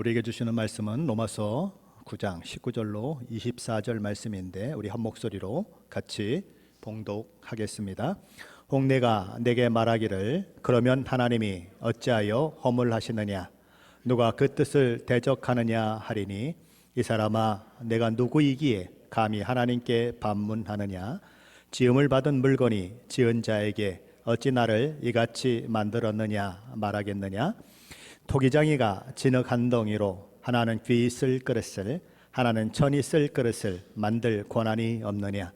우리에게 주시는 말씀은 로마서 9장 19절로 24절 말씀인데 우리 한 목소리로 같이 봉독하겠습니다. 혹 내가 내게 말하기를 그러면 하나님이 어찌하여 허물하시느냐 누가 그 뜻을 대적하느냐 하리니 이 사람아 내가 누구이기에 감히 하나님께 반문하느냐 지음을 받은 물건이 지은 자에게 어찌 나를 이같이 만들었느냐 말하겠느냐 토기장이가 진흙 한 덩이로 하나는 귀 쓸 그릇을 하나는 천이 쓸 그릇을 만들 권한이 없느냐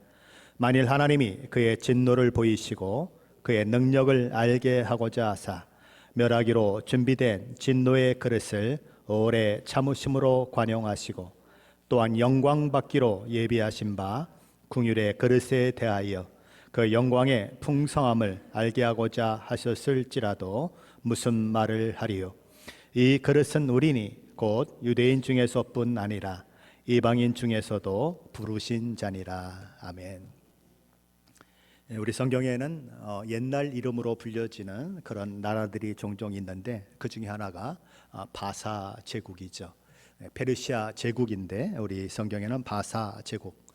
만일 하나님이 그의 진노를 보이시고 그의 능력을 알게 하고자 하사 멸하기로 준비된 진노의 그릇을 오래 참으심으로 관용하시고 또한 영광 받기로 예비하신 바 궁율의 그릇에 대하여 그 영광의 풍성함을 알게 하고자 하셨을지라도 무슨 말을 하리요 이 그릇은 우리니 곧 유대인 중에서뿐 아니라 이방인 중에서도 부르신 자니라. 아멘. 우리 성경에는 옛날 이름으로 불려지는 그런 나라들이 종종 있는데 그 중에 하나가 바사 제국이죠. 페르시아 제국인데 우리 성경에는 바사 제국.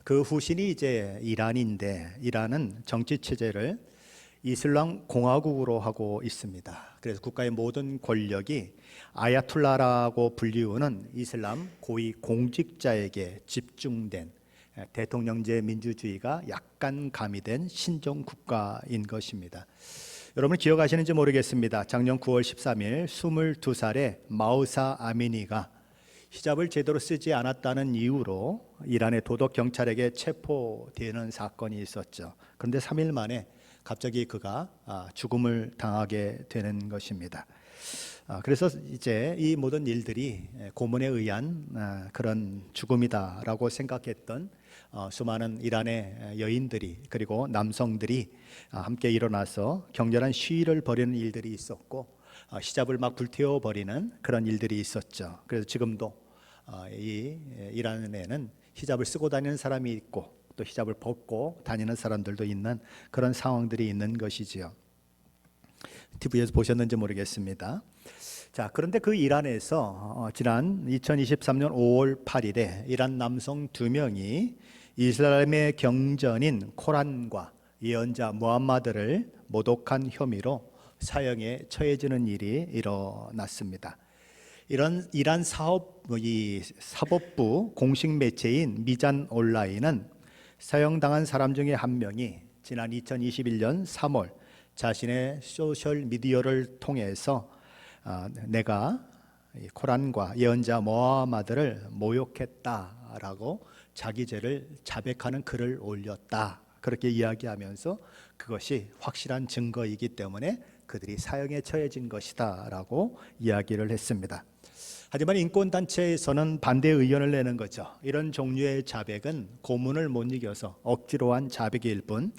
그 후신이 이제 이란인데 이란은 정치 체제를 이슬람 공화국으로 하고 있습니다. 그래서 국가의 모든 권력이 아야툴라라고 불리우는 이슬람 고위 공직자에게 집중된 대통령제 민주주의가 약간 가미된 신종 국가인 것입니다. 여러분 기억하시는지 모르겠습니다. 작년 9월 13일 22살의 마우사 아미니가 히잡을 제대로 쓰지 않았다는 이유로 이란의 도덕 경찰에게 체포되는 사건이 있었죠. 그런데 3일 만에 갑자기 그가 죽음을 당하게 되는 것입니다. 그래서 이제 이 모든 일들이 고문에 의한 그런 죽음이다라고 생각했던 수많은 이란의 여인들이 그리고 남성들이 함께 일어나서 격렬한 시위를 벌이는 일들이 있었고 히잡을 막 불태워 버리는 그런 일들이 있었죠. 그래서 지금도 이 이란에는 히잡을 쓰고 다니는 사람이 있고 또 히잡을 벗고 다니는 사람들도 있는 그런 상황들이 있는 것이지요. TV에서 보셨는지 모르겠습니다. 자, 그런데 그 이란에서 지난 2023년 5월 8일에 이란 남성 2명이 이슬람의 경전인 코란과 예언자 무함마드를 모독한 혐의로 사형에 처해지는 일이 일어났습니다. 이런 이란 사법부 공식 매체인 미잔 온라인은 사형당한 사람 중에 한 명이 지난 2021년 3월 자신의 소셜 미디어를 통해서 내가 코란과 예언자 무함마드를 모욕했다라고 자기 죄를 자백하는 글을 올렸다. 그렇게 이야기하면서 그것이 확실한 증거이기 때문에 그들이 사형에 처해진 것이다라고 이야기를 했습니다. 하지만 인권단체에서는 반대 의견을 내는 거죠. 이런 종류의 자백은 고문을 못 이겨서 억지로 한 자백일 뿐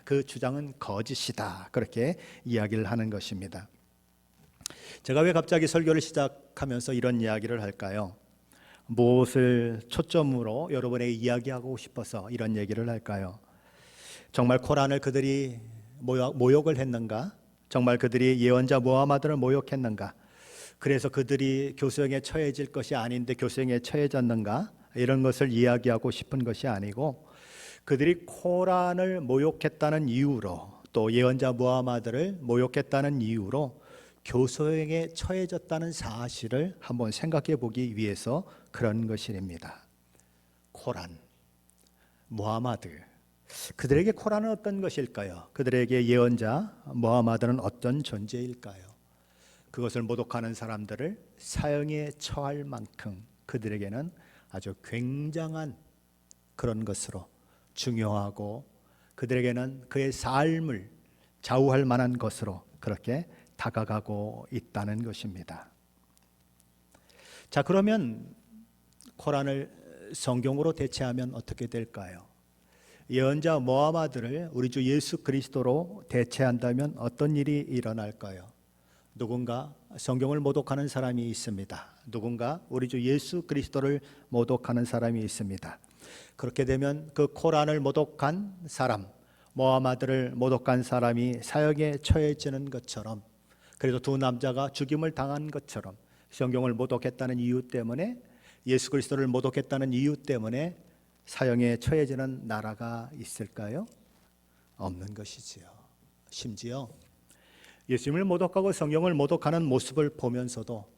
그 주장은 거짓이다. 그렇게 이야기를 하는 것입니다. 제가 왜 갑자기 설교를 시작하면서 이런 이야기를 할까요? 무엇을 초점으로 여러분에게 이야기하고 싶어서 이런 얘기를 할까요? 정말 코란을 그들이 모욕을 했는가? 정말 그들이 예언자 무함마드를 모욕했는가? 그래서 그들이 교수형에 처해질 것이 아닌데 교수형에 처해졌는가? 이런 것을 이야기하고 싶은 것이 아니고 그들이 코란을 모욕했다는 이유로 또 예언자 무함마드를 모욕했다는 이유로 교수형에 처해졌다는 사실을 한번 생각해 보기 위해서 그런 것입니다. 코란, 무함마드, 그들에게 코란은 어떤 것일까요? 그들에게 예언자 무함마드는 어떤 존재일까요? 그것을 모독하는 사람들을 사형에 처할 만큼 그들에게는 아주 굉장한 그런 것으로 중요하고 그들에게는 그의 삶을 좌우할 만한 것으로 그렇게 다가가고 있다는 것입니다. 자, 그러면 코란을 성경으로 대체하면 어떻게 될까요? 예언자 무함마드를 우리 주 예수 그리스도로 대체한다면 어떤 일이 일어날까요? 누군가 성경을 모독하는 사람이 있습니다. 누군가 우리 주 예수 그리스도를 모독하는 사람이 있습니다. 그렇게 되면 그 코란을 모독한 사람, 무함마드를 모독한 사람이 사형에 처해지는 것처럼 그래도 두 남자가 죽임을 당한 것처럼 성경을 모독했다는 이유 때문에, 예수 그리스도를 모독했다는 이유 때문에 사형에 처해지는 나라가 있을까요? 없는 것이지요. 심지어 예수님을 모독하고 성경을 모독하는 모습을 보면서도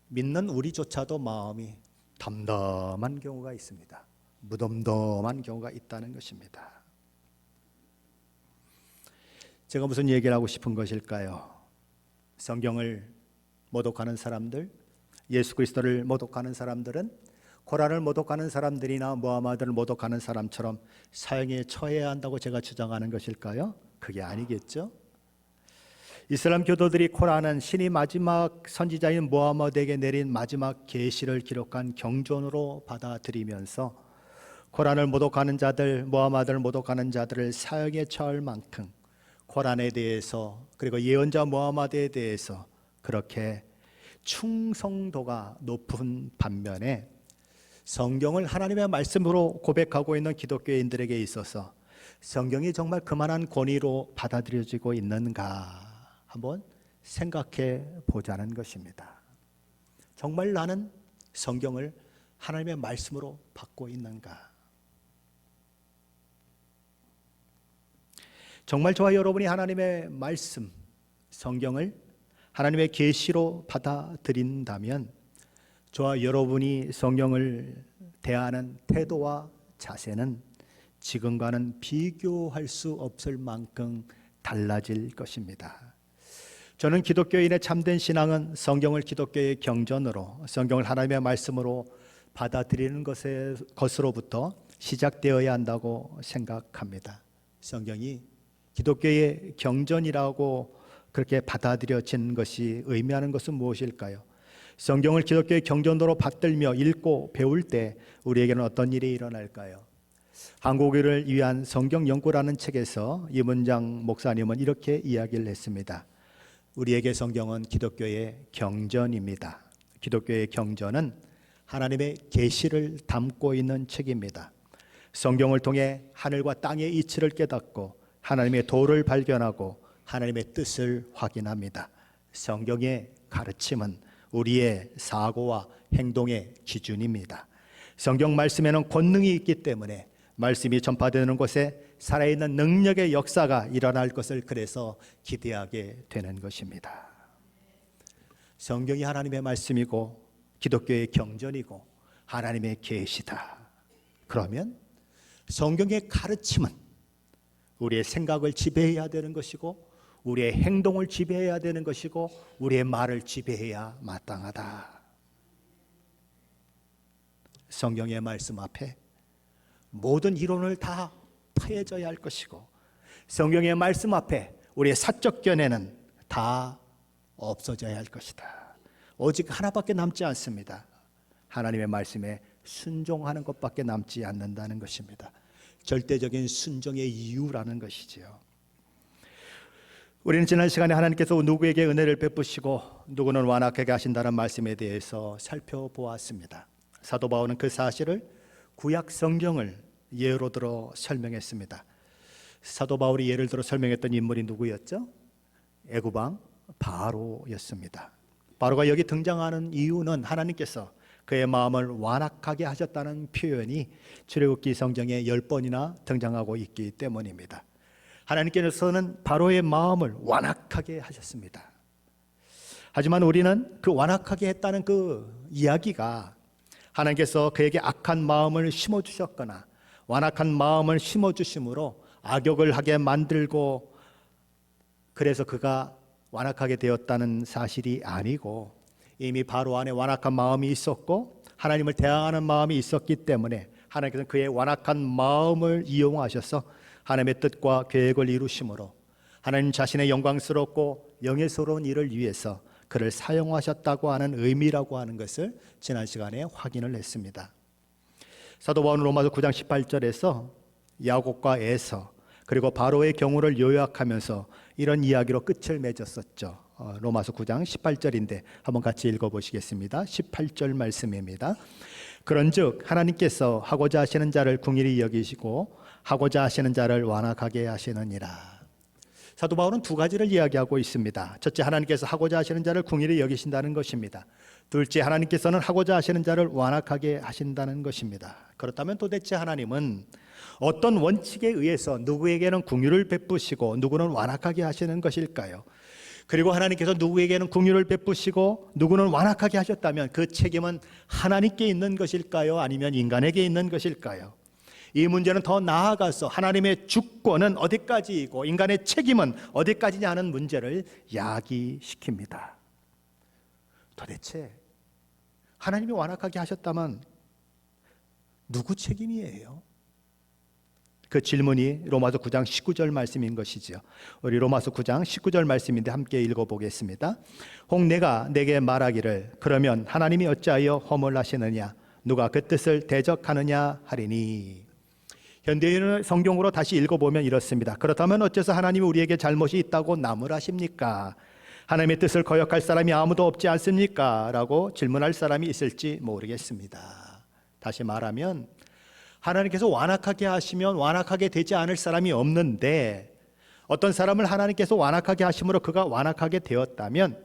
믿는 우리조차도 마음이 덤덤한 경우가 있습니다. 무덤덤한 경우가 있다는 것입니다. 제가 무슨 얘기를 하고 싶은 것일까요? 성경을 모독하는 사람들, 예수 그리스도를 모독하는 사람들은 코란을 모독하는 사람들이나 무하마드를 모독하는 사람처럼 사형에 처해야 한다고 제가 주장하는 것일까요? 그게 아니겠죠. 이슬람 교도들이 코란은 신이 마지막 선지자인 무하마드에게 내린 마지막 계시를 기록한 경전으로 받아들이면서 코란을 모독하는 자들, 무하마드를 모독하는 자들을 사형에 처할 만큼 코란에 대해서, 그리고 예언자 무하마드에 대해서 그렇게 충성도가 높은 반면에 성경을 하나님의 말씀으로 고백하고 있는 기독교인들에게 있어서 성경이 정말 그만한 권위로 받아들여지고 있는가 한번 생각해 보자는 것입니다. 정말 나는 성경을 하나님의 말씀으로 받고 있는가? 정말 저와 여러분이 하나님의 말씀, 성경을 하나님의 계시로 받아들인다면 저와 여러분이 성경을 대하는 태도와 자세는 지금과는 비교할 수 없을 만큼 달라질 것입니다. 저는 기독교인의 참된 신앙은 성경을 기독교의 경전으로, 성경을 하나님의 말씀으로 받아들이는 것으로부터 시작되어야 한다고 생각합니다. 성경이 기독교의 경전이라고 그렇게 받아들여진 것이 의미하는 것은 무엇일까요? 성경을 기독교의 경전으로 받들며 읽고 배울 때 우리에게는 어떤 일이 일어날까요? 한국인을 위한 성경 연구라는 책에서 이문장 목사님은 이렇게 이야기를 했습니다. 우리에게 성경은 기독교의 경전입니다. 기독교의 경전은 하나님의 계시를 담고 있는 책입니다. 성경을 통해 하늘과 땅의 이치를 깨닫고 하나님의 도를 발견하고 하나님의 뜻을 확인합니다. 성경의 가르침은 우리의 사고와 행동의 기준입니다. 성경 말씀에는 권능이 있기 때문에 말씀이 전파되는 곳에 살아있는 능력의 역사가 일어날 것을 그래서 기대하게 되는 것입니다. 성경이 하나님의 말씀이고 기독교의 경전이고 하나님의 계시다. 그러면 성경의 가르침은 우리의 생각을 지배해야 되는 것이고 우리의 행동을 지배해야 되는 것이고 우리의 말을 지배해야 마땅하다. 성경의 말씀 앞에 모든 이론을 다 파헤져야 할 것이고 성경의 말씀 앞에 우리의 사적 견해는 다 없어져야 할 것이다. 오직 하나밖에 남지 않습니다. 하나님의 말씀에 순종하는 것밖에 남지 않는다는 것입니다. 절대적인 순종의 이유라는 것이지요. 우리는 지난 시간에 하나님께서 누구에게 은혜를 베푸시고 누구는 완악하게 하신다는 말씀에 대해서 살펴보았습니다. 사도 바울은 그 사실을 구약 성경을 예로 들어 설명했습니다. 사도 바울이 예를 들어 설명했던 인물이 누구였죠? 애굽왕 바로였습니다. 바로가 여기 등장하는 이유는 하나님께서 그의 마음을 완악하게 하셨다는 표현이 출애굽기 성경에 10번이나 등장하고 있기 때문입니다. 하나님께서는 바로의 마음을 완악하게 하셨습니다. 하지만 우리는 그 완악하게 했다는 그 이야기가 하나님께서 그에게 악한 마음을 심어주셨거나 완악한 마음을 심어주심으로 악역을 하게 만들고 그래서 그가 완악하게 되었다는 사실이 아니고 이미 바로 안에 완악한 마음이 있었고 하나님을 대항하는 마음이 있었기 때문에 하나님께서는 그의 완악한 마음을 이용하셔서 하나님의 뜻과 계획을 이루심으로 하나님 자신의 영광스럽고 영예스러운 일을 위해서 그를 사용하셨다고 하는 의미라고 하는 것을 지난 시간에 확인을 했습니다. 사도 바울은 로마서 9장 18절에서 야곱과 에서 그리고 바로의 경우를 요약하면서 이런 이야기로 끝을 맺었었죠. 로마서 9장 18절인데 한번 같이 읽어보시겠습니다. 18절 말씀입니다. 그런즉 하나님께서 하고자 하시는 자를 긍휼히 여기시고 하고자 하시는 자를 완악하게 하시느니라. 사도 바울은 두 가지를 이야기하고 있습니다. 첫째, 하나님께서 하고자 하시는 자를 긍휼히 여기신다는 것입니다. 둘째, 하나님께서는 하고자 하시는 자를 완악하게 하신다는 것입니다. 그렇다면 도대체 하나님은 어떤 원칙에 의해서 누구에게는 긍휼을 베푸시고 누구는 완악하게 하시는 것일까요? 그리고 하나님께서 누구에게는 긍휼을 베푸시고 누구는 완악하게 하셨다면 그 책임은 하나님께 있는 것일까요? 아니면 인간에게 있는 것일까요? 이 문제는 더 나아가서 하나님의 주권은 어디까지이고 인간의 책임은 어디까지냐 하는 문제를 야기시킵니다. 도대체 하나님이 완악하게 하셨다면 누구 책임이에요? 그 질문이 로마서 9장 19절 말씀인 것이죠. 우리 로마서 9장 19절 말씀인데 함께 읽어보겠습니다. 혹 내가 내게 말하기를 그러면 하나님이 어찌하여 허물하시느냐 누가 그 뜻을 대적하느냐 하리니. 현대인의 성경으로 다시 읽어보면 이렇습니다. 그렇다면 어째서 하나님이 우리에게 잘못이 있다고 나무라십니까? 하나님의 뜻을 거역할 사람이 아무도 없지 않습니까? 라고 질문할 사람이 있을지 모르겠습니다. 다시 말하면 하나님께서 완악하게 하시면 완악하게 되지 않을 사람이 없는데 어떤 사람을 하나님께서 완악하게 하심으로 그가 완악하게 되었다면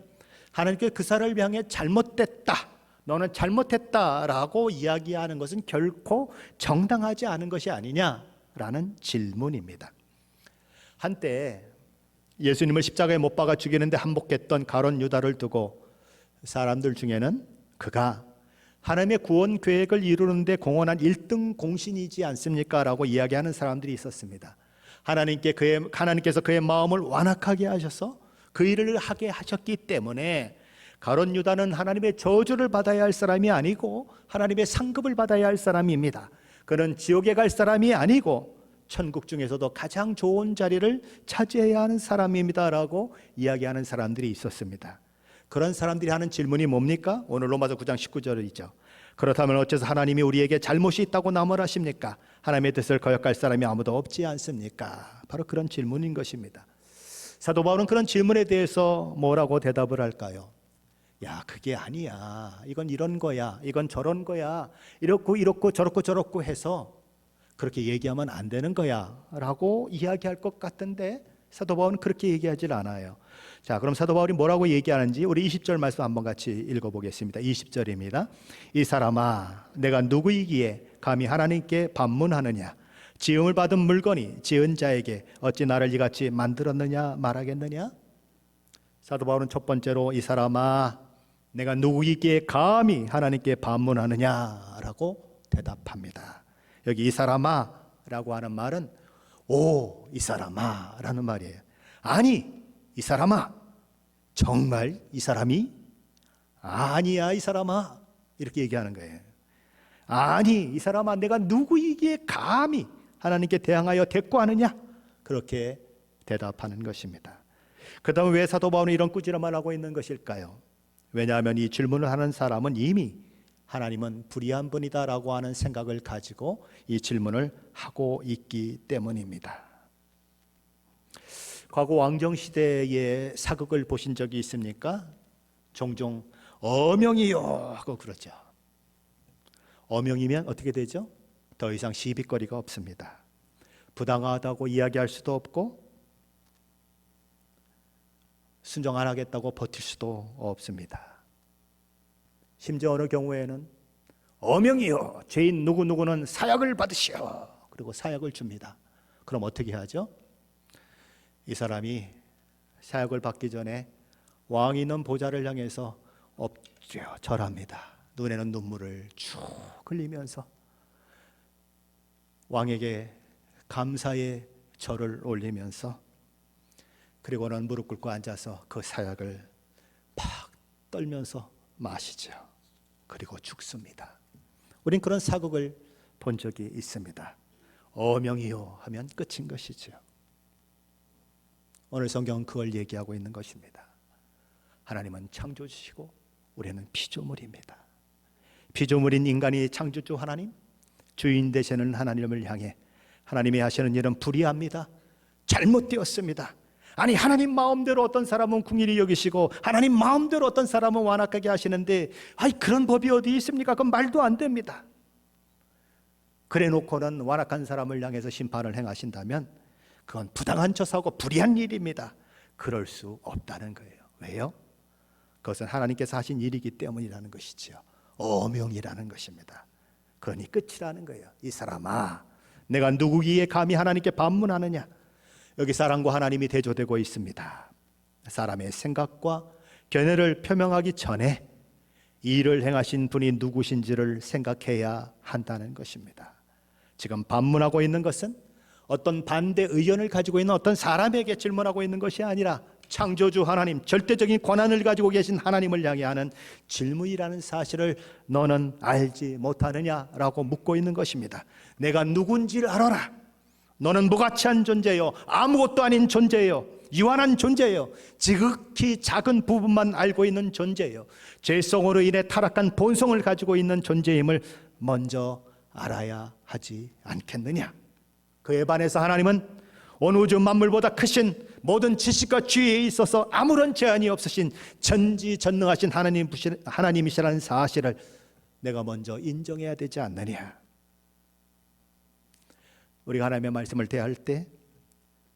하나님께서 그 사람을 향해 잘못됐다, 너는 잘못했다라고 이야기하는 것은 결코 정당하지 않은 것이 아니냐라는 질문입니다. 한때 예수님을 십자가에 못 박아 죽이는데 한복했던 가룟 유다를 두고 사람들 중에는 그가 하나님의 구원 계획을 이루는데 공헌한 1등 공신이지 않습니까? 라고 이야기하는 사람들이 있었습니다. 하나님께서 그의 마음을 완악하게 하셔서 그 일을 하게 하셨기 때문에 가룟 유다는 하나님의 저주를 받아야 할 사람이 아니고 하나님의 상급을 받아야 할 사람입니다. 그는 지옥에 갈 사람이 아니고 천국 중에서도 가장 좋은 자리를 차지해야 하는 사람입니다 라고 이야기하는 사람들이 있었습니다. 그런 사람들이 하는 질문이 뭡니까? 오늘 로마서 9장 19절이죠. 그렇다면 어째서 하나님이 우리에게 잘못이 있다고 나무라십니까? 하나님의 뜻을 거역할 사람이 아무도 없지 않습니까? 바로 그런 질문인 것입니다. 사도 바울은 그런 질문에 대해서 뭐라고 대답을 할까요? 야, 그게 아니야. 이건 이런 거야. 이건 저런 거야. 이렇고 저렇고 해서 그렇게 얘기하면 안 되는 거야 라고 이야기할 것 같은데 사도 바울은 그렇게 얘기하질 않아요. 자, 그럼 사도 바울이 뭐라고 얘기하는지 우리 20절 말씀 한번 같이 읽어보겠습니다. 20절입니다. 이 사람아, 내가 누구이기에 감히 하나님께 반문하느냐? 지음을 받은 물건이 지은 자에게 어찌 나를 이같이 만들었느냐 말하겠느냐? 사도 바울은 첫 번째로 이 사람아, 내가 누구이기에 감히 하나님께 반문하느냐라고 대답합니다. 여기 이 사람아 라고 하는 말은 오, 이 사람아 라는 말이에요. 아니, 이 사람아, 정말 이 사람이? 아니야, 이 사람아. 이렇게 얘기하는 거예요. 아니, 이 사람아, 내가 누구이기에 감히 하나님께 대항하여 대꾸하느냐? 그렇게 대답하는 것입니다. 그 다음 왜 사도 바울은 이런 꾸지람을 하고 있는 것일까요? 왜냐하면 이 질문을 하는 사람은 이미 하나님은 불의한 분이다라고 하는 생각을 가지고 이 질문을 하고 있기 때문입니다. 과거 왕정시대의 사극을 보신 적이 있습니까? 종종 어명이요 하고 그러죠. 어명이면 어떻게 되죠? 더 이상 시비거리가 없습니다. 부당하다고 이야기할 수도 없고 순종 안 하겠다고 버틸 수도 없습니다. 심지어 어느 경우에는 어명이요, 죄인 누구누구는 사약을 받으시오. 그리고 사약을 줍니다. 그럼 어떻게 하죠? 이 사람이 사약을 받기 전에 왕이 있는 보좌를 향해서 엎드려 절합니다. 눈에는 눈물을 쭉 흘리면서 왕에게 감사의 절을 올리면서 그리고는 무릎 꿇고 앉아서 그 사약을 팍 떨면서 마시죠. 그리고 죽습니다. 우린 그런 사극을 본 적이 있습니다. 어명이요 하면 끝인 것이죠. 오늘 성경은 그걸 얘기하고 있는 것입니다. 하나님은 창조주시고 우리는 피조물입니다. 피조물인 인간이 창조주 하나님, 주인 되시는 하나님을 향해 하나님이 하시는 일은 불의합니다. 잘못되었습니다. 아니, 하나님 마음대로 어떤 사람은 긍휼히 여기시고 하나님 마음대로 어떤 사람은 완악하게 하시는데 그런 법이 어디 있습니까? 그건 말도 안 됩니다. 그래 놓고는 완악한 사람을 향해서 심판을 행하신다면 그건 부당한 처사고 불의한 일입니다. 그럴 수 없다는 거예요. 왜요? 그것은 하나님께서 하신 일이기 때문이라는 것이지요. 어명이라는 것입니다. 그러니 끝이라는 거예요. 이 사람아, 내가 누구기에 감히 하나님께 반문하느냐? 여기 사람과 하나님이 대조되고 있습니다. 사람의 생각과 견해를 표명하기 전에 이 일을 행하신 분이 누구신지를 생각해야 한다는 것입니다. 지금 반문하고 있는 것은 어떤 반대 의견을 가지고 있는 어떤 사람에게 질문하고 있는 것이 아니라 창조주 하나님, 절대적인 권한을 가지고 계신 하나님을 향해 하는 질문이라는 사실을 너는 알지 못하느냐라고 묻고 있는 것입니다. 내가 누군지를 알아라. 너는 무가치한 존재요, 아무것도 아닌 존재요, 유한한 존재요, 지극히 작은 부분만 알고 있는 존재요, 죄성으로 인해 타락한 본성을 가지고 있는 존재임을 먼저 알아야 하지 않겠느냐. 그에 반해서 하나님은 온 우주 만물보다 크신 모든 지식과 지혜에 있어서 아무런 제한이 없으신 전지전능하신 하나님이시라는 사실을 내가 먼저 인정해야 되지 않느냐. 우리가 하나님의 말씀을 대할 때,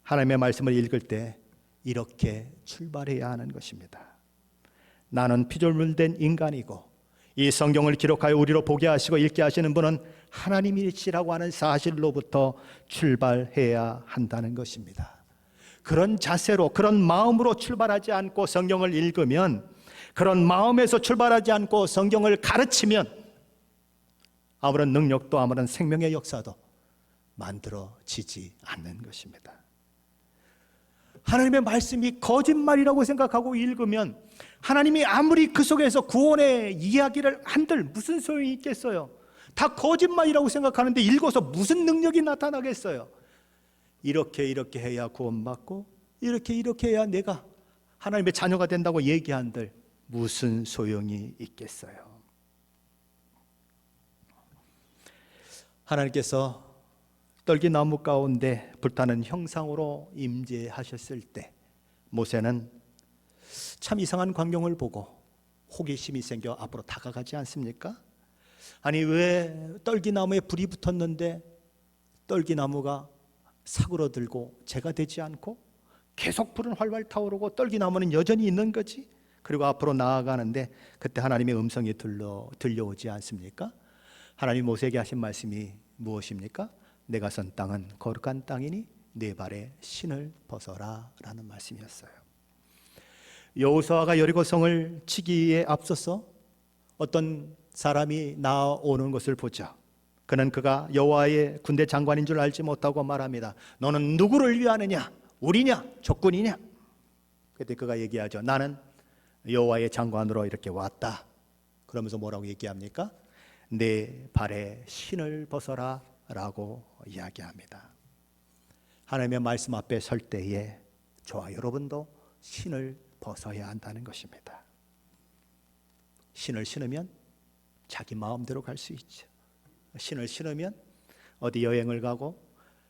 하나님의 말씀을 읽을 때 이렇게 출발해야 하는 것입니다. 나는 피조물된 인간이고 이 성경을 기록하여 우리로 보게 하시고 읽게 하시는 분은 하나님이시라고 하는 사실로부터 출발해야 한다는 것입니다. 그런 자세로, 그런 마음으로 출발하지 않고 성경을 읽으면, 그런 마음에서 출발하지 않고 성경을 가르치면 아무런 능력도 아무런 생명의 역사도 만들어지지 않는 것입니다. 하나님의 말씀이 거짓말이라고 생각하고 읽으면 하나님이 아무리 그 속에서 구원의 이야기를 한들 무슨 소용이 있겠어요? 다 거짓말이라고 생각하는데 읽어서 무슨 능력이 나타나겠어요? 이렇게 해야 구원받고 이렇게 해야 내가 하나님의 자녀가 된다고 얘기한들 무슨 소용이 있겠어요? 하나님께서 떨기나무 가운데 불타는 형상으로 임재하셨을 때 모세는 참 이상한 광경을 보고 호기심이 생겨 앞으로 다가가지 않습니까? 아니, 왜 떨기나무에 불이 붙었는데 떨기나무가 사그러들고 재가 되지 않고 계속 불은 활활 타오르고 떨기나무는 여전히 있는 거지? 그리고 앞으로 나아가는데 그때 하나님의 음성이 들려오지 않습니까? 하나님 모세에게 하신 말씀이 무엇입니까? 내가 선 땅은 거룩한 땅이니 네 발에 신을 벗어라 라는 말씀이었어요. 여호수아가 여리고성을 치기에 앞서서 어떤 사람이 나오는 것을 보자. 그가 여호와의 군대 장관인 줄 알지 못하고 말합니다. 너는 누구를 위하느냐? 우리냐? 적군이냐? 그때 그가 얘기하죠. 나는 여호와의 장관으로 이렇게 왔다. 그러면서 뭐라고 얘기합니까? 내 발에 신을 벗어라 라고 이야기합니다. 하나님의 말씀 앞에 설 때에 저와 여러분도 신을 벗어야 한다는 것입니다. 신을 신으면 자기 마음대로 갈 수 있죠. 신을 신으면 어디 여행을 가고,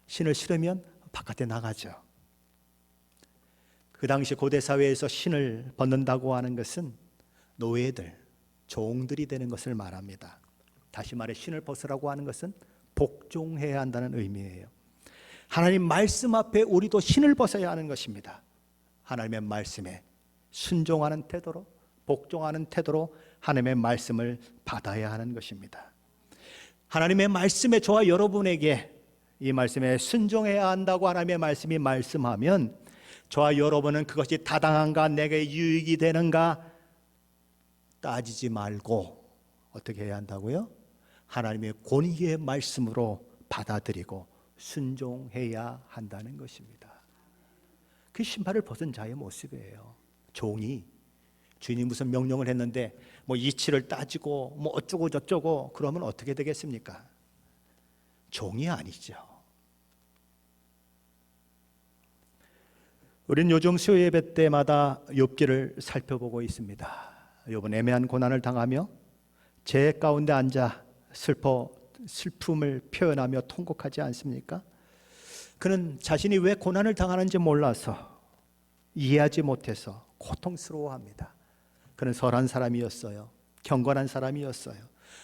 신을 신으면 바깥에 나가죠. 그 당시 고대 사회에서 신을 벗는다고 하는 것은 노예들, 종들이 되는 것을 말합니다. 다시 말해 신을 벗으라고 하는 것은 복종해야 한다는 의미예요. 하나님 말씀 앞에 우리도 신을 벗어야 하는 것입니다. 하나님의 말씀에 순종하는 태도로, 복종하는 태도로 하나님의 말씀을 받아야 하는 것입니다. 하나님의 말씀에 저와 여러분에게 이 말씀에 순종해야 한다고 하나님의 말씀이 말씀하면 저와 여러분은 그것이 타당한가, 내게 유익이 되는가 따지지 말고 어떻게 해야 한다고요? 하나님의 권위의 말씀으로 받아들이고 순종해야 한다는 것입니다. 그 신발을 벗은 자의 모습이에요. 종이 주인이 무슨 명령을 했는데 뭐 이치를 따지고 뭐 어쩌고 저쩌고 그러면 어떻게 되겠습니까? 종이 아니죠. 우린 요즘 수요 예배 때마다 욥기를 살펴보고 있습니다. 욥은 애매한 고난을 당하며 제 가운데 앉아 슬픔을 표현하며 통곡하지 않습니까? 그는 자신이 왜 고난을 당하는지 몰라서, 이해하지 못해서 고통스러워합니다. 그는 선한 사람이었어요. 경건한 사람이었어요.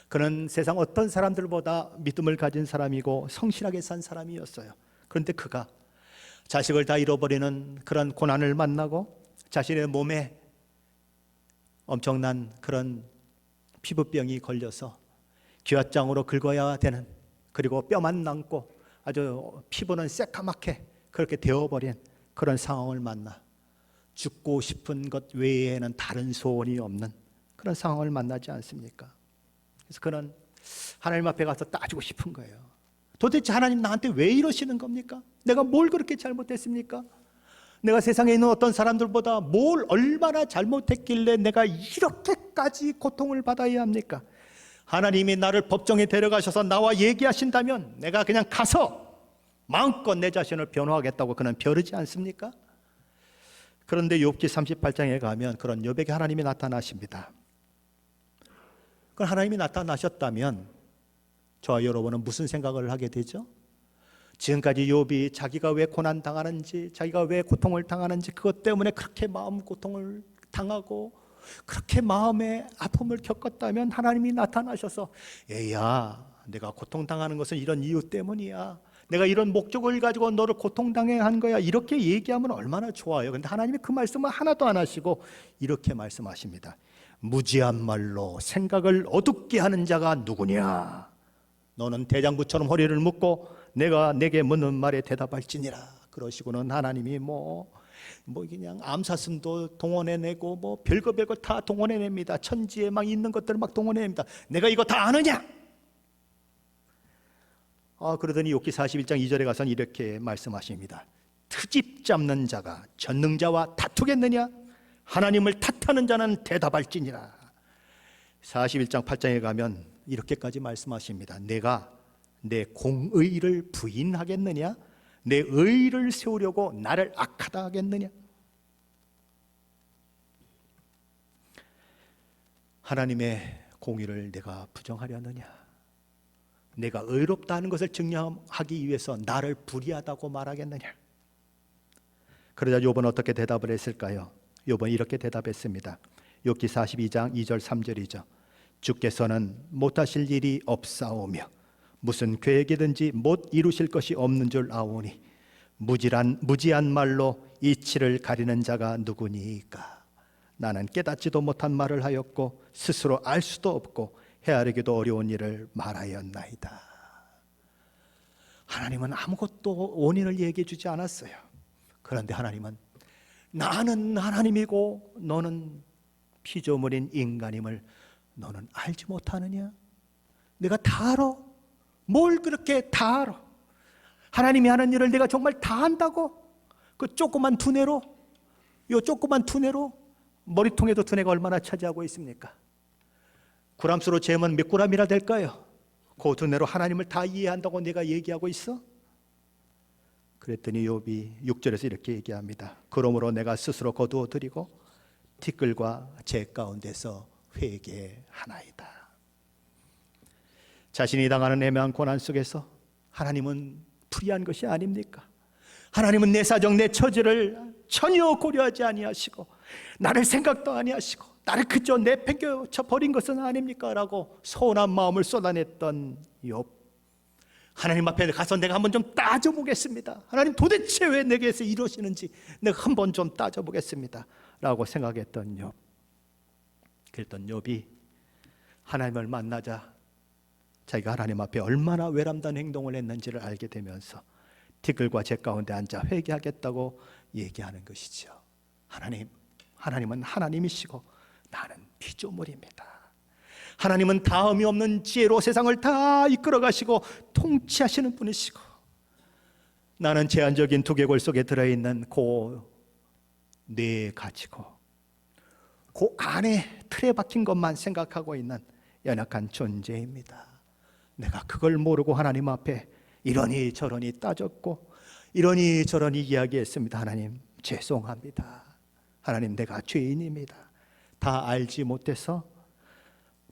그는 세상 어떤 사람들보다 믿음을 가진 사람이고 성실하게 산 사람이었어요. 그런데 그가 자식을 다 잃어버리는 그런 고난을 만나고 자신의 몸에 엄청난 그런 피부병이 걸려서 기왓장으로 긁어야 되는, 그리고 뼈만 남고 아주 피부는 새까맣게 그렇게 되어버린 그런 상황을 만나 죽고 싶은 것 외에는 다른 소원이 없는 그런 상황을 만나지 않습니까? 그래서 그는 하나님 앞에 가서 따지고 싶은 거예요. 도대체 하나님 나한테 왜 이러시는 겁니까? 내가 뭘 그렇게 잘못했습니까? 내가 세상에 있는 어떤 사람들보다 뭘 얼마나 잘못했길래 내가 이렇게까지 고통을 받아야 합니까? 하나님이 나를 법정에 데려가셔서 나와 얘기하신다면 내가 그냥 가서 마음껏 내 자신을 변호하겠다고 그는 벼르지 않습니까? 그런데 욥기 38장에 가면 그런 욥에게 하나님이 나타나십니다. 그 하나님이 나타나셨다면 저와 여러분은 무슨 생각을 하게 되죠? 지금까지 욥이 자기가 왜 고난 당하는지, 자기가 왜 고통을 당하는지, 그것 때문에 그렇게 마음 고통을 당하고 그렇게 마음의 아픔을 겪었다면 하나님이 나타나셔서 에야, 내가 고통당하는 것은 이런 이유 때문이야, 내가 이런 목적을 가지고 너를 고통당해 한 거야, 이렇게 얘기하면 얼마나 좋아요. 그런데 하나님이 그 말씀을 하나도 안 하시고 이렇게 말씀하십니다. 무지한 말로 생각을 어둡게 하는 자가 누구냐? 너는 대장부처럼 허리를 묶고 내가 내게 묻는 말에 대답할지니라. 그러시고는 하나님이 뭐 그냥 암사슴도 동원해내고 뭐 별거 다 동원해냅니다. 천지에 막 있는 것들을 막 동원해냅니다. 내가 이거 다 아느냐? 그러더니 욥기 41장 2절에 가서는 이렇게 말씀하십니다. 트집 잡는 자가 전능자와 다투겠느냐? 하나님을 탓하는 자는 대답할지니라. 41장 8장에 가면 이렇게까지 말씀하십니다. 내가 내 공의를 부인하겠느냐? 내 의를 세우려고 나를 악하다 하겠느냐? 하나님의 공의를 내가 부정하려느냐? 내가 의롭다 하는 것을 증명하기 위해서 나를 불의하다고 말하겠느냐? 그러자 욥은 어떻게 대답을 했을까요? 욥은 이렇게 대답했습니다. 욥기 42장 2절 3절이죠. 주께서는 못하실 일이 없사오며 무슨 계획이든지 못 이루실 것이 없는 줄 아오니 무지한 말로 이치를 가리는 자가 누구니까? 나는 깨닫지도 못한 말을 하였고 스스로 알 수도 없고 헤아리기도 어려운 일을 말하였나이다. 하나님은 아무것도 원인을 얘기해 주지 않았어요. 그런데 하나님은 나는 하나님이고 너는 피조물인 인간임을 너는 알지 못하느냐? 내가 다 알아. 뭘 그렇게 다 알아? 하나님이 하는 일을 내가 정말 다 안다고? 그 조그만 두뇌로, 요 조그만 두뇌로 머리통에도 두뇌가 얼마나 차지하고 있습니까? 구람수로 재면 몇 구람이나 될까요? 그 두뇌로 하나님을 다 이해한다고 내가 얘기하고 있어? 그랬더니 욥이 6절에서 이렇게 얘기합니다. 그러므로 내가 스스로 거두어 드리고 티끌과 재 가운데서 회개하나이다. 자신이 당하는 애매한 고난 속에서 하나님은 불의한 것이 아닙니까? 하나님은 내 사정, 내 처지를 전혀 고려하지 아니하시고 나를 생각도 아니하시고 나를 그저 내팽개쳐 버린 것은 아닙니까? 라고 서운한 마음을 쏟아냈던 욥. 하나님 앞에 가서 내가 한번 좀 따져보겠습니다. 하나님 도대체 왜 내게서 이러시는지 내가 한번 좀 따져보겠습니다 라고 생각했던 욥. 그랬던 욥이 하나님을 만나자 자기가 하나님 앞에 얼마나 외람된 행동을 했는지를 알게 되면서 티끌과 재 가운데 앉아 회개하겠다고 얘기하는 것이죠. 하나님은 하나님이시고 나는 피조물입니다. 하나님은 다음이 없는 지혜로 세상을 다 이끌어 가시고 통치하시는 분이시고 나는 제한적인 두개골 속에 들어있는 그 뇌 가지고 그 안에 틀에 박힌 것만 생각하고 있는 연약한 존재입니다. 내가 그걸 모르고 하나님 앞에 이러니 저러니 따졌고 이러니 저러니 이야기했습니다. 하나님 죄송합니다. 하나님 내가 죄인입니다. 다 알지 못해서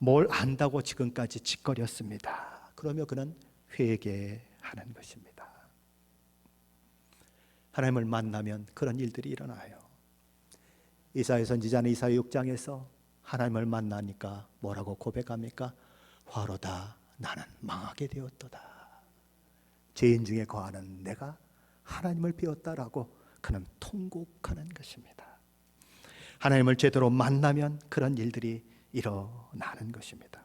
뭘 안다고 지금까지 짓거렸습니다. 그러며 그는 회개하는 것입니다. 하나님을 만나면 그런 일들이 일어나요. 이사야 선지자는 이사야 6장에서 하나님을 만나니까 뭐라고 고백합니까? 화로다 나는 망하게 되었도다. 죄인 중에 거하는 내가 하나님을 배웠다라고 그는 통곡하는 것입니다. 하나님을 제대로 만나면 그런 일들이 일어나는 것입니다.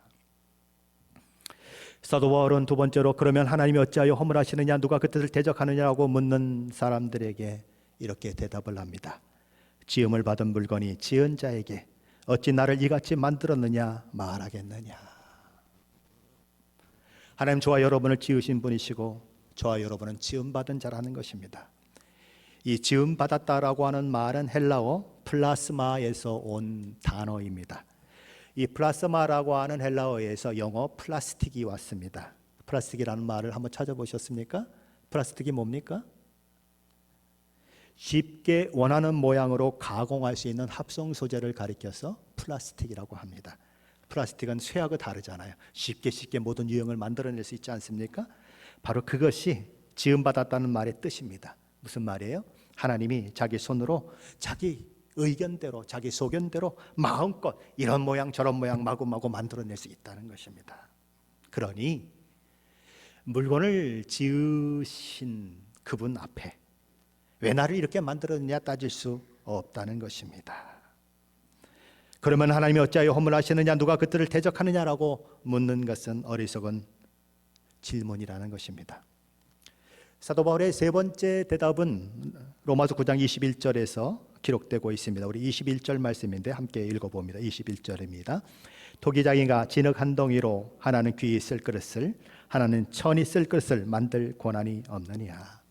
사도 바울은 두 번째로 그러면 하나님이 어찌하여 허물하시느냐 누가 그 뜻을 대적하느냐고 묻는 사람들에게 이렇게 대답을 합니다. 지음을 받은 물건이 지은 자에게 어찌 나를 이같이 만들었느냐 말하겠느냐. 하나님 저와 여러분을 지으신 분이시고 저와 여러분은 지음받은 자라는 것입니다. 이 지음받았다라고 하는 말은 헬라어 플라스마에서 온 단어입니다. 이 플라스마라고 하는 헬라어에서 영어 플라스틱이 왔습니다. 플라스틱이라는 말을 한번 찾아보셨습니까? 플라스틱이 뭡니까? 쉽게 원하는 모양으로 가공할 수 있는 합성 소재를 가리켜서 플라스틱이라고 합니다. 플라스틱은 쇠하고 다르잖아요. 쉽게 모든 유형을 만들어낼 수 있지 않습니까? 바로 그것이 지음받았다는 말의 뜻입니다. 무슨 말이에요? 하나님이 자기 손으로 자기 의견대로 자기 소견대로 마음껏 이런 모양 저런 모양 마구마구 만들어낼 수 있다는 것입니다. 그러니 물건을 지으신 그분 앞에 왜 나를 이렇게 만들었느냐 따질 수 없다는 것입니다. 그러면 하나님이 어찌하여 허물하시느냐 누가 그 뜻을 대적하느냐라고 묻는 것은 어리석은 질문이라는 것입니다. 사도 바울의 세 번째 대답은 로마서 9장 21절에서 기록되고 있습니다. 우리 21절 말씀인데 함께 읽어봅니다. 21절입니다. 토기장이가 진흙 한 덩이로 하나는 귀히 쓸 그릇을 하나는 천이 쓸 그릇을 만들 권한이 없느냐.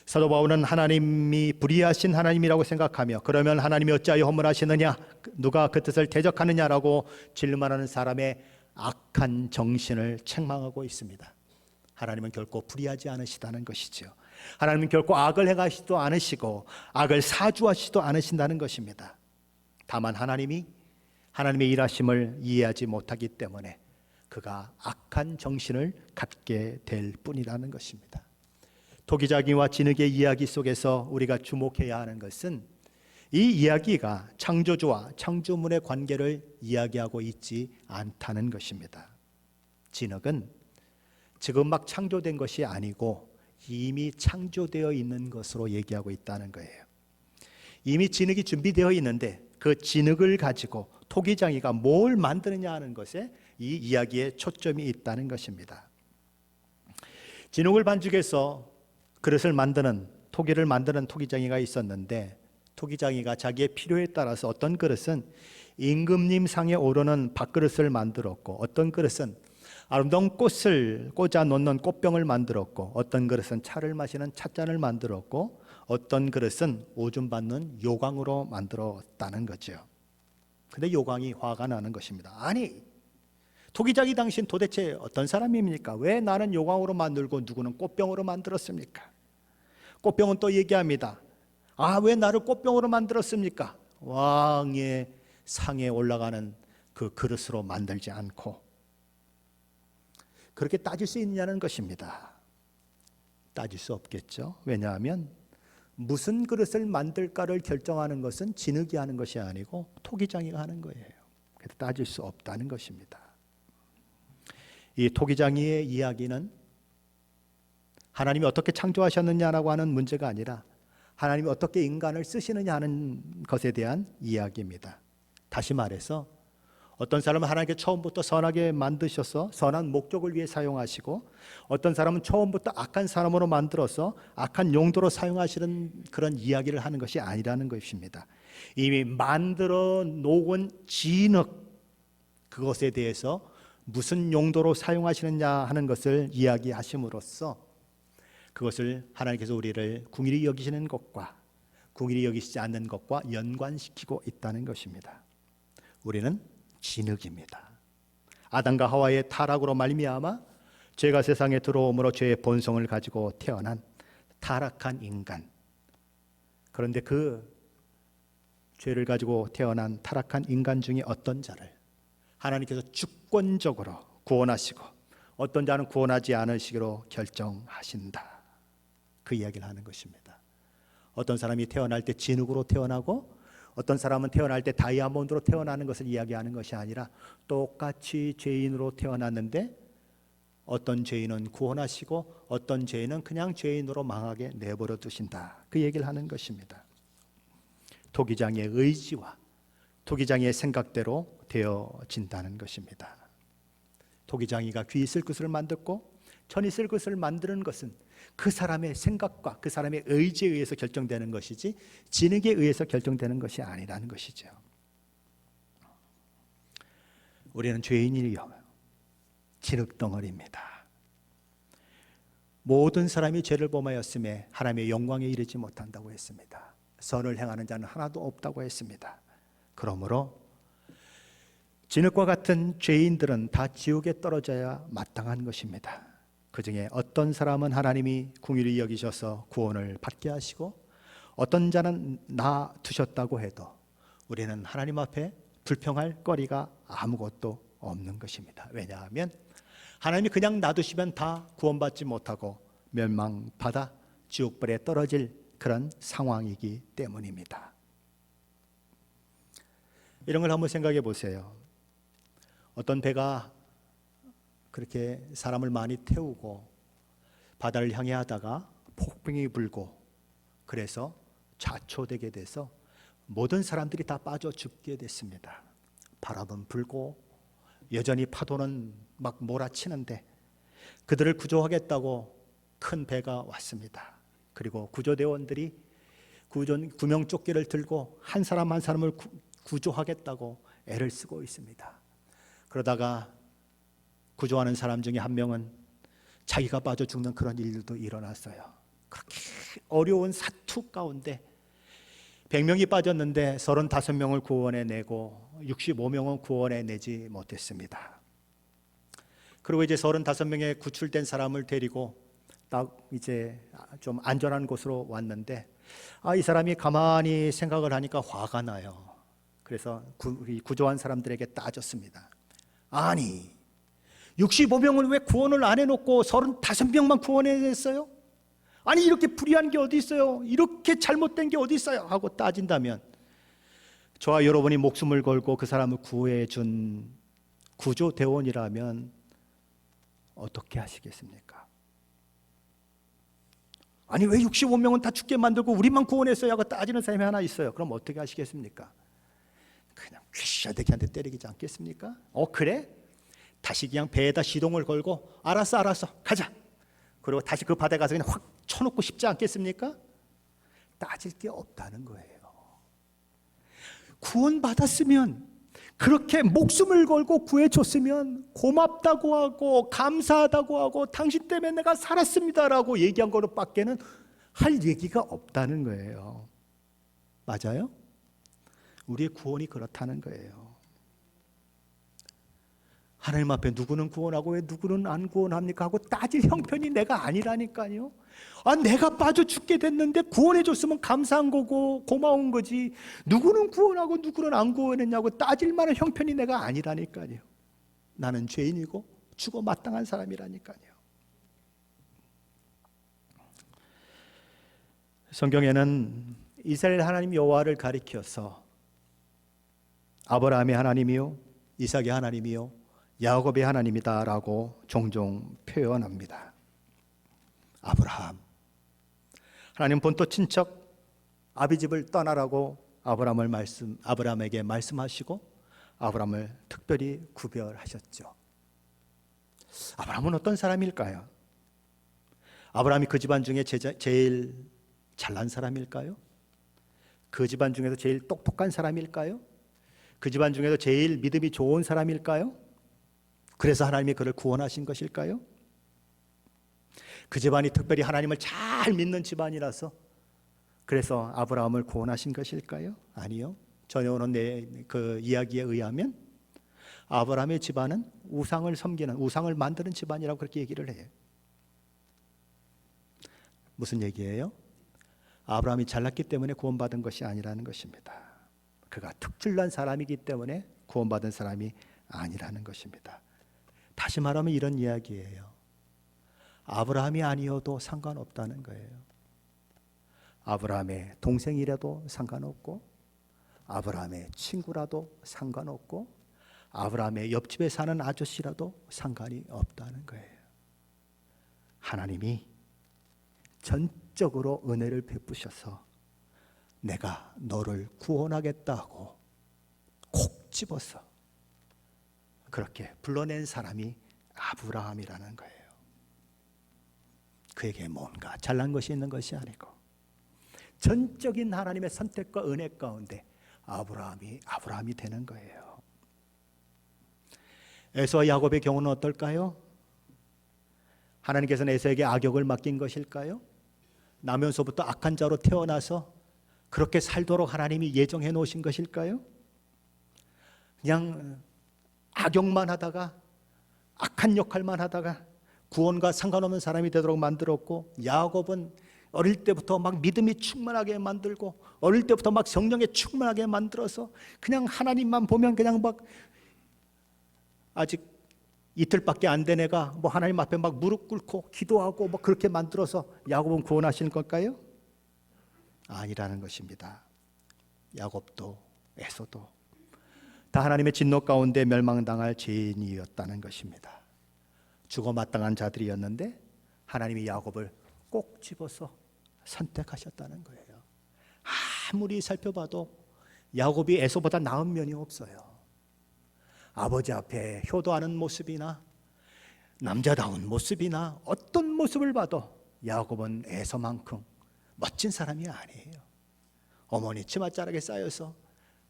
사도 바울은 하나님이 불의하신 하나님이라고 생각하며 그러면 하나님이 어찌하여 허물하시느냐 누가 그 뜻을 대적하느냐라고 질문하는 사람의 악한 정신을 책망하고 있습니다. 하나님은 결코 불의하지 않으시다는 것이죠. 하나님은 결코 악을 행하시지도 않으시고 악을 사주하시지도 않으신다는 것입니다. 다만 하나님이 하나님의 일하심을 이해하지 못하기 때문에 그가 악한 정신을 갖게 될 뿐이라는 것입니다. 토기장이와 진흙의 이야기 속에서 우리가 주목해야 하는 것은 이 이야기가 창조주와 창조물의 관계를 이야기하고 있지 않다는 것입니다. 진흙은 지금 막 창조된 것이 아니고 이미 창조되어 있는 것으로 얘기하고 있다는 거예요. 이미 진흙이 준비되어 있는데 그 진흙을 가지고 토기장이가 뭘 만드느냐 하는 것에 이 이야기에 초점이 있다는 것입니다. 진흙을 반죽해서 그릇을 만드는 토기를 만드는 토기장이가 있었는데 토기장이가 자기의 필요에 따라서 어떤 그릇은 임금님 상에 오르는 밥그릇을 만들었고 어떤 그릇은 아름다운 꽃을 꽂아 놓는 꽃병을 만들었고 어떤 그릇은 차를 마시는 찻잔을 만들었고 어떤 그릇은 오줌 받는 요강으로 만들었다는 거죠. 근데 요강이 화가 나는 것입니다. 아니 토기장이 당신 도대체 어떤 사람입니까? 왜 나는 요강으로 만들고 누구는 꽃병으로 만들었습니까? 꽃병은 또 얘기합니다. 아, 왜 나를 꽃병으로 만들었습니까? 왕의 상에 올라가는 그 그릇으로 만들지 않고. 그렇게 따질 수 있느냐는 것입니다. 따질 수 없겠죠. 왜냐하면 무슨 그릇을 만들까를 결정하는 것은 진흙이 하는 것이 아니고 토기장이가 하는 거예요. 그래서 따질 수 없다는 것입니다. 이 토기장이의 이야기는 하나님이 어떻게 창조하셨느냐라고 하는 문제가 아니라 하나님이 어떻게 인간을 쓰시느냐 하는 것에 대한 이야기입니다. 다시 말해서 어떤 사람은 하나님께 처음부터 선하게 만드셔서 선한 목적을 위해 사용하시고 어떤 사람은 처음부터 악한 사람으로 만들어서 악한 용도로 사용하시는 그런 이야기를 하는 것이 아니라는 것입니다. 이미 만들어 놓은 진흙 그것에 대해서 무슨 용도로 사용하시느냐 하는 것을 이야기하심으로써 그것을 하나님께서 우리를 긍휼히 여기시는 것과 긍휼히 여기시지 않는 것과 연관시키고 있다는 것입니다. 우리는 진흙입니다. 아담과 하와의 타락으로 말미암아 죄가 세상에 들어옴으로 죄의 본성을 가지고 태어난 타락한 인간. 그런데 그 죄를 가지고 태어난 타락한 인간 중에 어떤 자를 하나님께서 주권적으로 구원하시고 어떤 자는 구원하지 않으시기로 결정하신다. 그 이야기를 하는 것입니다. 어떤 사람이 태어날 때 진흙으로 태어나고 어떤 사람은 태어날 때 다이아몬드로 태어나는 것을 이야기하는 것이 아니라 똑같이 죄인으로 태어났는데 어떤 죄인은 구원하시고 어떤 죄인은 그냥 죄인으로 망하게 내버려 두신다. 그 얘기를 하는 것입니다. 토기장의 의지와 토기장의 생각대로 되어진다는 것입니다. 토기장이가 귀 있을 것을 만들고 천 있을 것을 만드는 것은 그 사람의 생각과 그 사람의 의지에 의해서 결정되는 것이지 진흙에 의해서 결정되는 것이 아니라는 것이죠. 우리는 죄인이요 진흙덩어리입니다. 모든 사람이 죄를 범하였음에 하나님의 영광에 이르지 못한다고 했습니다. 선을 행하는 자는 하나도 없다고 했습니다. 그러므로 진흙과 같은 죄인들은 다 지옥에 떨어져야 마땅한 것입니다. 그 중에 어떤 사람은 하나님이 긍휼히 여기셔서 구원을 받게 하시고 어떤 자는 놔두셨다고 해도 우리는 하나님 앞에 불평할 거리가 아무것도 없는 것입니다. 왜냐하면 하나님이 그냥 놔두시면 다 구원받지 못하고 멸망받아 지옥불에 떨어질 그런 상황이기 때문입니다. 이런 걸 한번 생각해 보세요. 어떤 배가 그렇게 사람을 많이 태우고 바다를 향해 하다가 폭풍이 불고 그래서 좌초되게 돼서 모든 사람들이 다 빠져 죽게 됐습니다. 바람은 불고 여전히 파도는 막 몰아치는데 그들을 구조하겠다고 큰 배가 왔습니다. 그리고 구조대원들이 구명조끼를 들고 한 사람 한 사람을 구조하겠다고 애를 쓰고 있습니다. 그러다가 구조하는 사람 중에 한 명은 자기가 빠져 죽는 그런 일도 일어났어요. 그렇게 어려운 사투 가운데 100명이 빠졌는데 35명을 구원해내고 65명은 구원해내지 못했습니다. 그리고 이제 35명의 구출된 사람을 데리고 딱 이제 좀 안전한 곳으로 왔는데 이 사람이 가만히 생각을 하니까 화가 나요. 그래서 구조한 사람들에게 따졌습니다. 아니 65명은 왜 구원을 안 해놓고 35명만 구원해냈어요? 아니 이렇게 불의한 게 어디 있어요? 이렇게 잘못된 게 어디 있어요? 하고 따진다면 저와 여러분이 목숨을 걸고 그 사람을 구해준 구조대원이라면 어떻게 하시겠습니까? 아니 왜 65명은 다 죽게 만들고 우리만 구원했어요? 하고 따지는 사람이 하나 있어요. 그럼 어떻게 하시겠습니까? 그냥 퀴샤대기 한 대 때리지 않겠습니까? 그래? 다시 그냥 배에다 시동을 걸고 알았어 가자. 그리고 다시 그 바다에 가서 그냥 확 쳐놓고 싶지 않겠습니까? 따질 게 없다는 거예요. 구원받았으면 그렇게 목숨을 걸고 구해줬으면 고맙다고 하고 감사하다고 하고 당신 때문에 내가 살았습니다라고 얘기한 거로 밖에는 할 얘기가 없다는 거예요. 맞아요? 우리의 구원이 그렇다는 거예요. 하나님 앞에 누구는 구원하고 왜 누구는 안 구원합니까? 하고 따질 형편이 내가 아니라니까요. 내가 빠져 죽게 됐는데 구원해줬으면 감사한 거고 고마운 거지. 누구는 구원하고 누구는 안 구원했냐고 따질 만한 형편이 내가 아니라니까요. 나는 죄인이고 죽어 마땅한 사람이라니까요. 성경에는 이스라엘 하나님 여호와를 가리켜서 아브라함의 하나님이요 이삭의 하나님이요 야곱의 하나님이다라고 종종 표현합니다. 아브라함, 하나님 본토 친척 아비집을 떠나라고 아브라함에게 말씀하시고 아브라함을 특별히 구별하셨죠. 아브라함은 어떤 사람일까요? 아브라함이 그 집안 중에 제일 잘난 사람일까요? 그 집안 중에서 제일 똑똑한 사람일까요? 그 집안 중에서 제일 믿음이 좋은 사람일까요? 그래서 하나님이 그를 구원하신 것일까요? 그 집안이 특별히 하나님을 잘 믿는 집안이라서 그래서 아브라함을 구원하신 것일까요? 아니요. 전해오는 그 이야기에 의하면 아브라함의 집안은 우상을 섬기는, 우상을 만드는 집안이라고 그렇게 얘기를 해요. 무슨 얘기예요? 아브라함이 잘났기 때문에 구원받은 것이 아니라는 것입니다. 그가 특출난 사람이기 때문에 구원받은 사람이 아니라는 것입니다. 다시 말하면 이런 이야기예요. 아브라함이 아니어도 상관없다는 거예요. 아브라함의 동생이라도 상관없고 아브라함의 친구라도 상관없고 아브라함의 옆집에 사는 아저씨라도 상관이 없다는 거예요. 하나님이 전적으로 은혜를 베푸셔서 내가 너를 구원하겠다고 콕 집어서 그렇게 불러낸 사람이 아브라함이라는 거예요. 그에게 뭔가 잘난 것이 있는 것이 아니고 전적인 하나님의 선택과 은혜 가운데 아브라함이 되는 거예요. 에서와 야곱의 경우는 어떨까요? 하나님께서는 에서에게 악역을 맡긴 것일까요? 나면서부터 악한 자로 태어나서 그렇게 살도록 하나님이 예정해 놓으신 것일까요? 그냥 악역만 하다가 악한 역할만 하다가 구원과 상관없는 사람이 되도록 만들었고, 야곱은 어릴 때부터 막 믿음이 충만하게 만들고 어릴 때부터 막 성령에 충만하게 만들어서 그냥 하나님만 보면 그냥 막 아직 이틀밖에 안 된 애가 뭐 하나님 앞에 막 무릎 꿇고 기도하고 뭐 그렇게 만들어서 야곱은 구원하시는 걸까요? 아니라는 것입니다. 야곱도 에서도 다 하나님의 진노 가운데 멸망당할 죄인이었다는 것입니다. 죽어 마땅한 자들이었는데 하나님이 야곱을 꼭 집어서 선택하셨다는 거예요. 아무리 살펴봐도 야곱이 에서보다 나은 면이 없어요. 아버지 앞에 효도하는 모습이나 남자다운 모습이나 어떤 모습을 봐도 야곱은 에서만큼 멋진 사람이 아니에요. 어머니 치맛자락에 쌓여서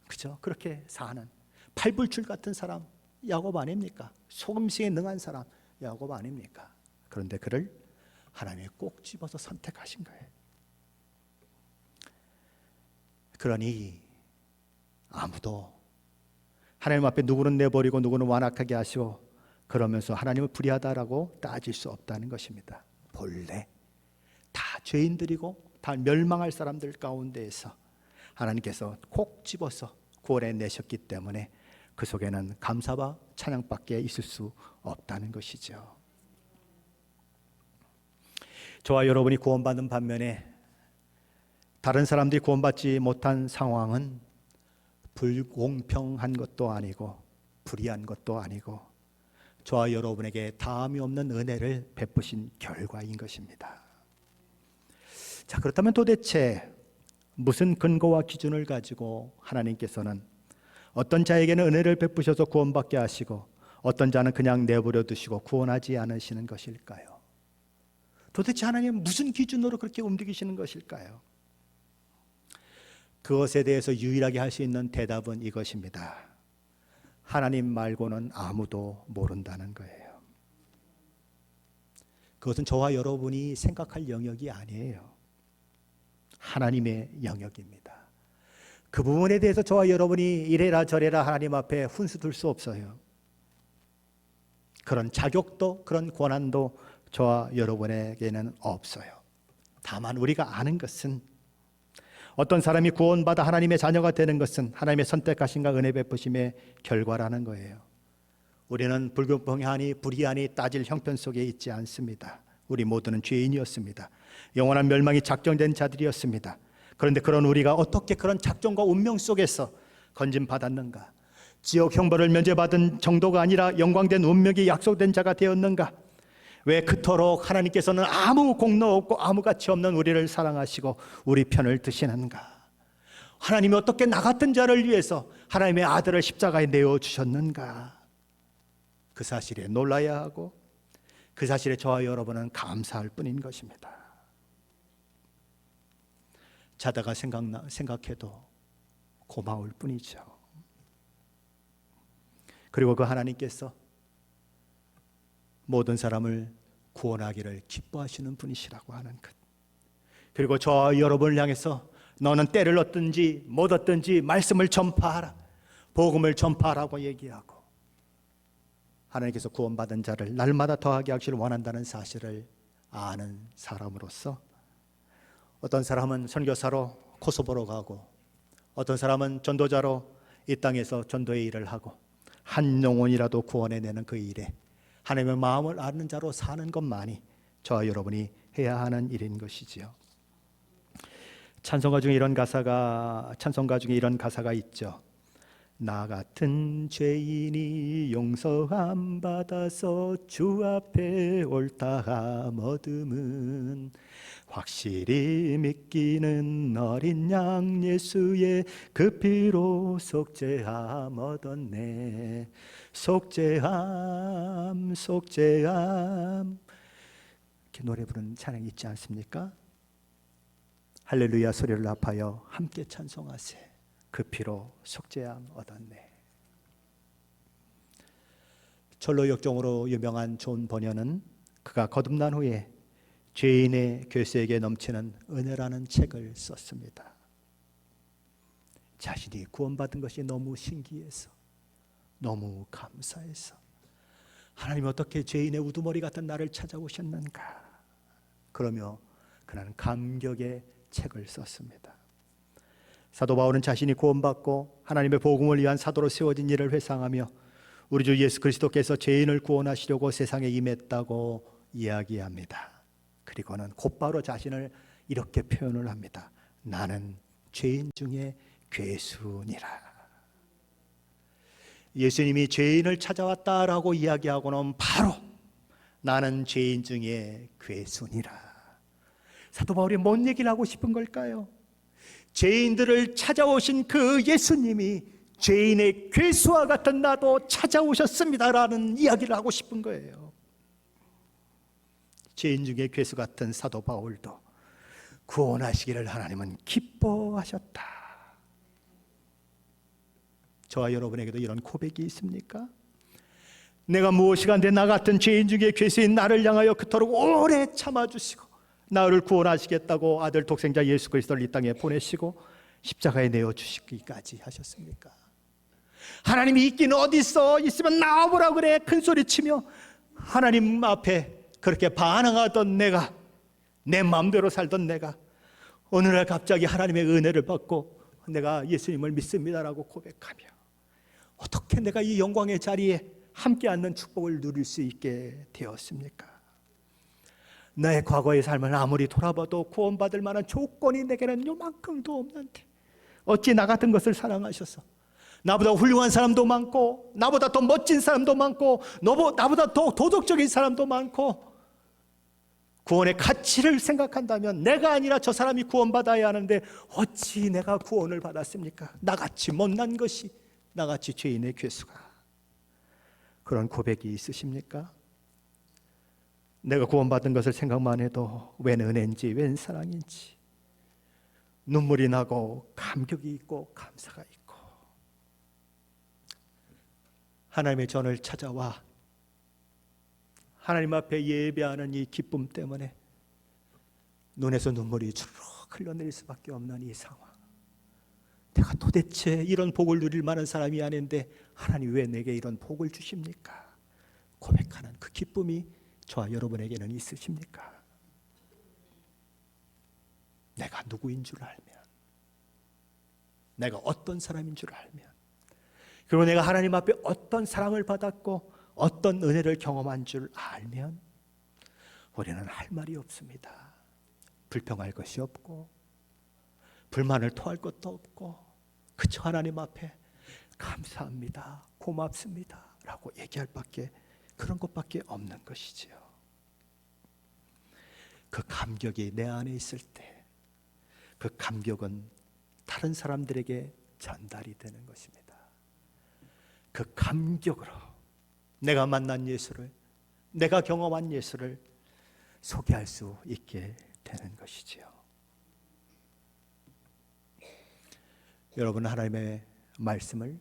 그죠? 그렇게 사는 팔불출 같은 사람 야곱 아닙니까? 속음식에 능한 사람 야곱 아닙니까? 그런데 그를 하나님이 꼭 집어서 선택하신 거예요. 그러니 아무도 하나님 앞에 누구는 내버리고 누구는 완악하게 하시고 그러면서 하나님을 불의하다라고 따질 수 없다는 것입니다. 본래 다 죄인들이고 다 멸망할 사람들 가운데에서 하나님께서 콕 집어서 구원해 내셨기 때문에 그 속에는 감사와 찬양밖에 있을 수 없다는 것이죠. 저와 여러분이 구원받은 반면에 다른 사람들이 구원받지 못한 상황은 불공평한 것도 아니고 불의한 것도 아니고 저와 여러분에게 다함이 없는 은혜를 베푸신 결과인 것입니다. 자, 그렇다면 도대체 무슨 근거와 기준을 가지고 하나님께서는 어떤 자에게는 은혜를 베푸셔서 구원받게 하시고 어떤 자는 그냥 내버려 두시고 구원하지 않으시는 것일까요? 도대체 하나님은 무슨 기준으로 그렇게 움직이시는 것일까요? 그것에 대해서 유일하게 할 수 있는 대답은 이것입니다. 하나님 말고는 아무도 모른다는 거예요. 그것은 저와 여러분이 생각할 영역이 아니에요. 하나님의 영역입니다. 그 부분에 대해서 저와 여러분이 이래라 저래라 하나님 앞에 훈수 둘 수 없어요. 그런 자격도 그런 권한도 저와 여러분에게는 없어요. 다만 우리가 아는 것은 어떤 사람이 구원받아 하나님의 자녀가 되는 것은 하나님의 선택하심과 은혜 베푸심의 결과라는 거예요. 우리는 불공평하니 불의하니 따질 형편 속에 있지 않습니다. 우리 모두는 죄인이었습니다. 영원한 멸망이 작정된 자들이었습니다. 그런데 그런 우리가 어떻게 그런 작정과 운명 속에서 건짐받았는가? 지옥 형벌을 면제받은 정도가 아니라 영광된 운명이 약속된 자가 되었는가? 왜 그토록 하나님께서는 아무 공로 없고 아무 가치 없는 우리를 사랑하시고 우리 편을 드시는가? 하나님이 어떻게 나 같은 자를 위해서 하나님의 아들을 십자가에 내어주셨는가? 그 사실에 놀라야 하고 그 사실에 저와 여러분은 감사할 뿐인 것입니다. 자다가 생각해도 고마울 뿐이죠. 그리고 그 하나님께서 모든 사람을 구원하기를 기뻐하시는 분이시라고 하는 것. 그리고 저와 여러분을 향해서 너는 때를 얻든지 못 얻든지 말씀을 전파하라, 복음을 전파하라고 얘기하고 하나님께서 구원받은 자를 날마다 더하게 하기를 원한다는 사실을 아는 사람으로서 어떤 사람은 선교사로 코소보로 가고 어떤 사람은 전도자로 이 땅에서 전도의 일을 하고 한 영혼이라도 구원해내는 그 일에 하나님의 마음을 아는 자로 사는 것만이 저와 여러분이 해야 하는 일인 것이지요. 찬송가 중에 이런 가사가 있죠. 나 같은 죄인이 용서함 받아서 주 앞에 옳다함 얻음은 확실히 믿기는 어린 양 예수의 그 피로 속죄함 얻었네. 속죄함 속죄함, 이렇게 노래 부르는 찬양이 있지 않습니까? 할렐루야 소리를 높여 함께 찬송하세. 그 피로 속죄함 얻었네. 철로 역종으로 유명한 존 버녀는 그가 거듭난 후에 죄인의 괴수에게 넘치는 은혜라는 책을 썼습니다. 자신이 구원받은 것이 너무 신기해서, 너무 감사해서, 하나님 어떻게 죄인의 우두머리 같은 나를 찾아오셨는가, 그러며 그는 감격의 책을 썼습니다. 사도 바울은 자신이 구원받고 하나님의 복음을 위한 사도로 세워진 일을 회상하며 우리 주 예수 그리스도께서 죄인을 구원하시려고 세상에 임했다고 이야기합니다. 그리고는 곧바로 자신을 이렇게 표현을 합니다. 나는 죄인 중에 괴수니라. 예수님이 죄인을 찾아왔다라고 이야기하고는 바로 나는 죄인 중에 괴수니라. 사도 바울이 뭔 얘기를 하고 싶은 걸까요? 죄인들을 찾아오신 그 예수님이 죄인의 괴수와 같은 나도 찾아오셨습니다라는 이야기를 하고 싶은 거예요. 죄인 중에 괴수 같은 사도 바울도 구원하시기를 하나님은 기뻐하셨다. 저와 여러분에게도 이런 고백이 있습니까? 내가 무엇이간데 나 같은 죄인 중에 괴수인 나를 향하여 그토록 오래 참아주시고 나를 구원하시겠다고 아들 독생자 예수 그리스도를 이 땅에 보내시고 십자가에 내어주시기까지 하셨습니까? 하나님이 있긴 어디 있어? 있으면 나와보라 그래 큰소리치며 하나님 앞에 그렇게 반항하던 내가, 내 마음대로 살던 내가 오늘날 갑자기 하나님의 은혜를 받고 내가 예수님을 믿습니다라고 고백하며 어떻게 내가 이 영광의 자리에 함께 앉는 축복을 누릴 수 있게 되었습니까? 나의 과거의 삶을 아무리 돌아봐도 구원받을 만한 조건이 내게는 요만큼도 없는데 어찌 나 같은 것을 사랑하셔서 나보다 훌륭한 사람도 많고 나보다 더 멋진 사람도 많고 나보다 더 도덕적인 사람도 많고 구원의 가치를 생각한다면 내가 아니라 저 사람이 구원받아야 하는데 어찌 내가 구원을 받았습니까? 나같이 못난 것이, 나같이 죄인의 괴수가. 그런 고백이 있으십니까? 내가 구원받은 것을 생각만 해도 웬 은혜인지 웬 사랑인지 눈물이 나고 감격이 있고 감사가 있고 하나님의 전을 찾아와 하나님 앞에 예배하는 이 기쁨 때문에 눈에서 눈물이 주르륵 흘러내릴 수밖에 없는 이 상황. 내가 도대체 이런 복을 누릴 만한 사람이 아닌데 하나님 왜 내게 이런 복을 주십니까? 고백하는 그 기쁨이 저와 여러분에게는 있으십니까? 내가 누구인 줄 알면, 내가 어떤 사람인 줄 알면, 그리고 내가 하나님 앞에 어떤 사랑을 받았고 어떤 은혜를 경험한 줄 알면 우리는 할 말이 없습니다. 불평할 것이 없고 불만을 토할 것도 없고 그저 하나님 앞에 감사합니다, 고맙습니다 라고 얘기할 밖에, 그런 것밖에 없는 것이지요. 그 감격이 내 안에 있을 때 그 감격은 다른 사람들에게 전달이 되는 것입니다. 그 감격으로 내가 만난 예수를, 내가 경험한 예수를 소개할 수 있게 되는 것이지요. 여러분, 하나님의 말씀을,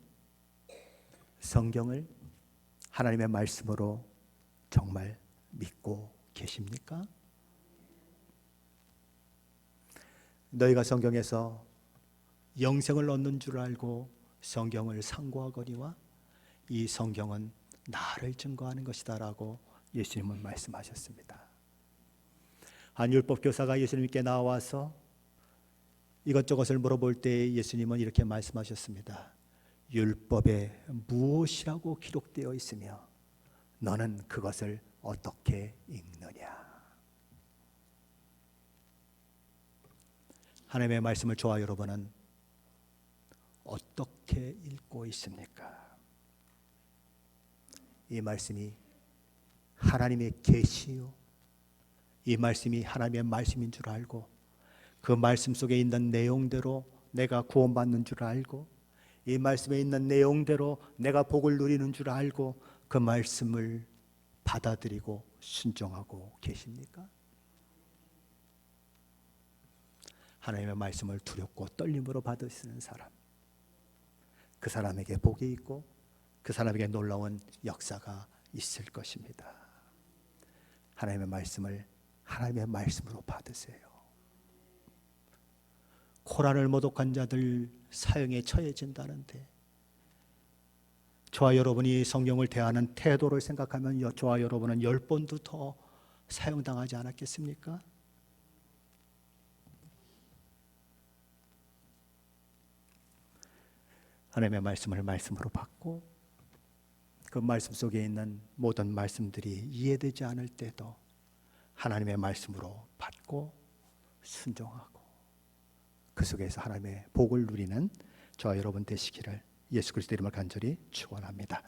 성경을 하나님의 말씀으로 정말 믿고 계십니까? 너희가 성경에서 영생을 얻는 줄 알고 성경을 상고하거니와 이 성경은 나를 증거하는 것이다 라고 예수님은 말씀하셨습니다. 한 율법 교사가 예수님께 나와서 이것저것을 물어볼 때 예수님은 이렇게 말씀하셨습니다. 율법에 무엇이라고 기록되어 있으며 너는 그것을 어떻게 읽느냐. 하나님의 말씀을 저와 여러분은 어떻게 어떻게 읽고 있습니까? 이 말씀이 하나님의 계시요, 이 말씀이 하나님의 말씀인 줄 알고 그 말씀 속에 있는 내용대로 내가 구원받는 줄 알고 이 말씀에 있는 내용대로 내가 복을 누리는 줄 알고 그 말씀을 받아들이고 순종하고 계십니까? 하나님의 말씀을 두렵고 떨림으로 받으시는 사람, 그 사람에게 복이 있고 그 사람에게 놀라운 역사가 있을 것입니다. 하나님의 말씀을 하나님의 말씀으로 받으세요. 코란을 모독한 자들 사형에 처해진다는데 저와 여러분이 성경을 대하는 태도를 생각하면 저와 여러분은 10번도 더 사형당하지 않았겠습니까? 하나님의 말씀을 말씀으로 받고 그 말씀 속에 있는 모든 말씀들이 이해되지 않을 때도 하나님의 말씀으로 받고 순종하고 그 속에서 하나님의 복을 누리는 저와 여러분 되시기를 예수 그리스도 이름을 간절히 축원합니다.